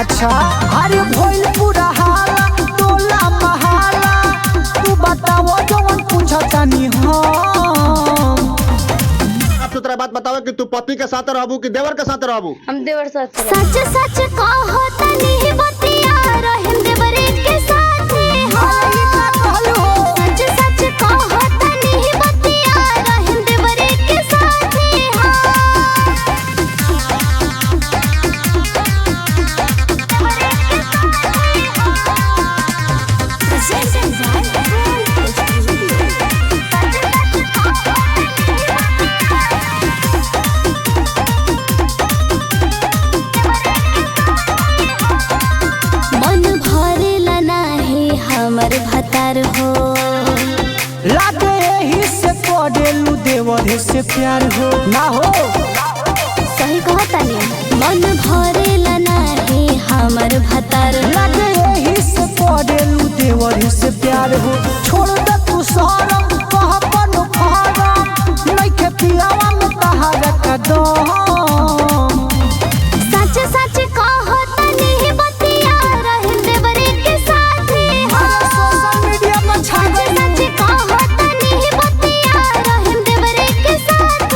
अच्छा अरे भइल पूरा हाला टोला महाला तू बताओ जवन पूछतानी हम। आप तो तेरा बात बताओ कि तू पति के साथ रहबू कि देवर के साथ रहबू? हम देवर साथ। सच सच कहो तनी बतिया रहम देवरे के साथ सच सच कहो तनी बतिया रहम देवरे के साथ हमर भतार हो लागे यही से पड़ेलू देवर से प्यार हो ना हो। सही कहतानी मन भरेला नाही हमर भतार लागे यही से पड़ेलू देवर से प्यार हो। छोड़ दे तू शरम कह पन फारम नइखे पियावा में तहारा कदम। सच सच कहतानी बतिया रहम देवरे के साथ सोशल मीडिया में छा गई सच कहतानी बतिया रहम देवरे के साथ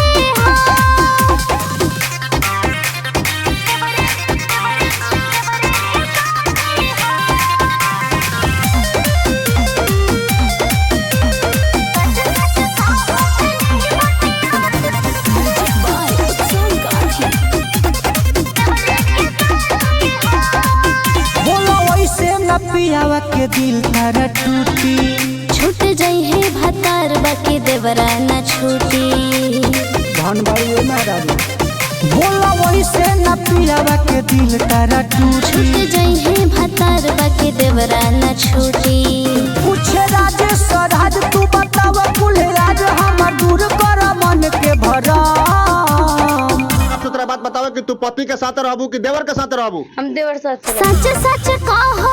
पियावा के दिल तारा टूटी छूट जाई है भतार बाकी देवरा न छूटी। धन बाड़ियो ना रानी बोला वही से ना पियावा के दिल तारा टूटी छूट जाई है भतार बाकी देवरा न छूटी। पूछे राजेश राज तू बताव कुल राज हम दूर कर मन के भरम। आप तो तेरा बात बताओ कि तू पति के साथ रहबू कि देवर के साथ रहबू? हम देवर साथ। सच सच कहो